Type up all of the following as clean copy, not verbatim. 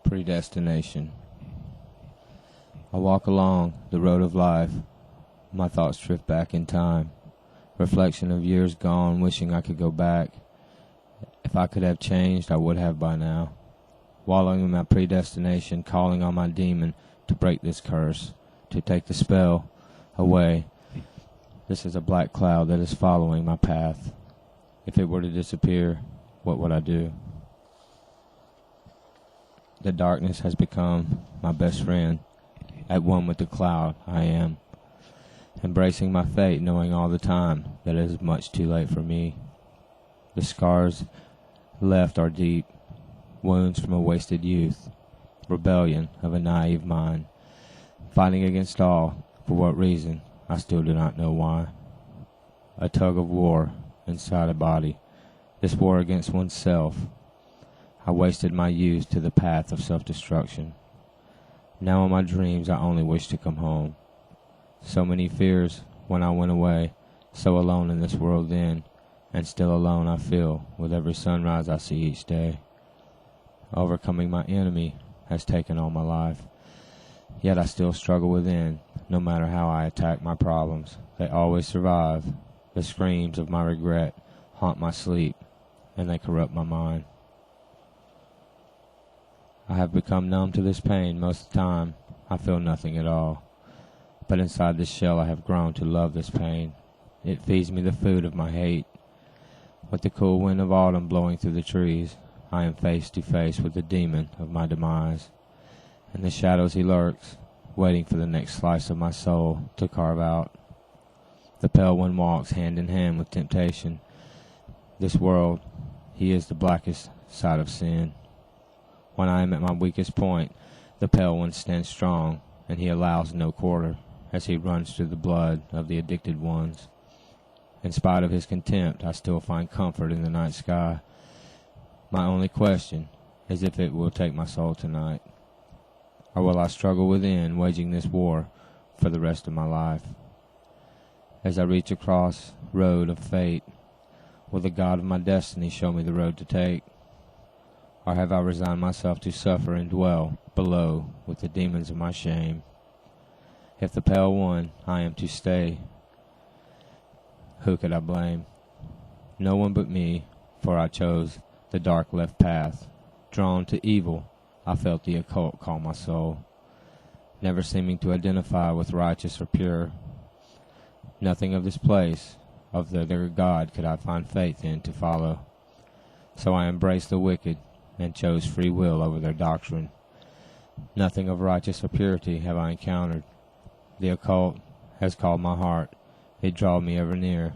Predestination. I walk along the road of life. My thoughts drift back in time. Reflection of years gone, wishing I could go back. If I could have changed, I would have by now. Wallowing in my predestination, calling on my demon to break this curse, to take the spell away. This is a black cloud that is following my path. If it were to disappear, what would I do? The darkness has become my best friend. At one with the cloud, I am. Embracing my fate, knowing all the time that it is much too late for me. The scars left are deep, wounds from a wasted youth, rebellion of a naive mind. Fighting against all, for what reason, I still do not know why. A tug of war inside a body, this war against oneself. I wasted my youth to the path of self-destruction. Now in my dreams I only wish to come home. So many fears when I went away, so alone in this world then, and still alone I feel with every sunrise I see each day. Overcoming my enemy has taken all my life, yet I still struggle within. No matter how I attack my problems, they always survive. The screams of my regret haunt my sleep, and they corrupt my mind. I have become numb to this pain. Most of the time, I feel nothing at all. But inside this shell I have grown to love this pain. It feeds me the food of my hate. With the cool wind of autumn blowing through the trees, I am face to face with the demon of my demise. In the shadows he lurks, waiting for the next slice of my soul to carve out. The pale one walks hand in hand with temptation. This world, he is the blackest side of sin. When I am at my weakest point, the pale one stands strong, and he allows no quarter, as he runs through the blood of the addicted ones. In spite of his contempt, I still find comfort in the night sky. My only question is if it will take my soul tonight, or will I struggle within, waging this war for the rest of my life? As I reach across road of fate, will the God of my destiny show me the road to take? Or have I resigned myself to suffer and dwell below with the demons of my shame? If the pale one I am to stay, who could I blame? No one but me, for I chose the dark left path. Drawn to evil, I felt the occult call my soul, never seeming to identify with righteous or pure. Nothing of this place, of their God, could I find faith in to follow. So I embraced the wicked, and chose free will over their doctrine. Nothing of righteous or purity have I encountered. The occult has called my heart. It drawed me ever near.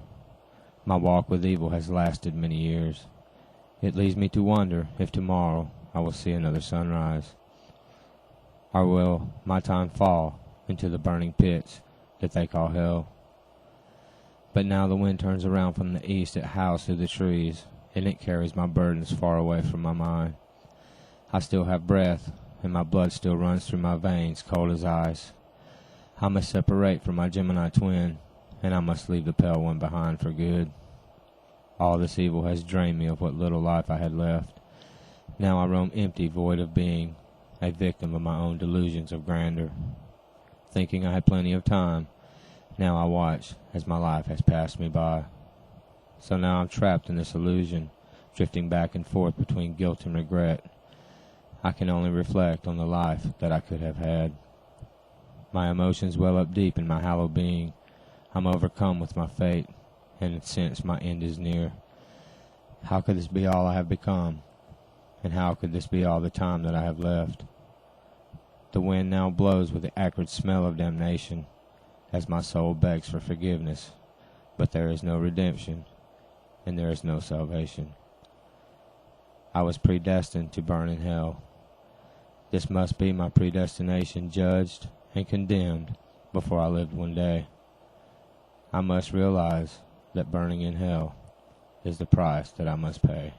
My walk with evil has lasted many years. It leads me to wonder if tomorrow I will see another sunrise. Or will my time fall into the burning pits that they call hell? But now the wind turns around from the east. It howls through the trees, and it carries my burdens far away from my mind. I still have breath, and my blood still runs through my veins, cold as ice. I must separate from my Gemini twin, and I must leave the pale one behind for good. All this evil has drained me of what little life I had left. Now I roam empty, void of being, a victim of my own delusions of grandeur. Thinking I had plenty of time, now I watch as my life has passed me by. So now I'm trapped in this illusion, drifting back and forth between guilt and regret. I can only reflect on the life that I could have had. My emotions well up deep in my hollow being. I'm overcome with my fate, and sense my end is near. How could this be all I have become? And how could this be all the time that I have left? The wind now blows with the acrid smell of damnation, as my soul begs for forgiveness, but there is no redemption, and there is no salvation. I was predestined to burn in hell. This must be my predestination, judged and condemned before I lived one day. I must realize that burning in hell is the price that I must pay.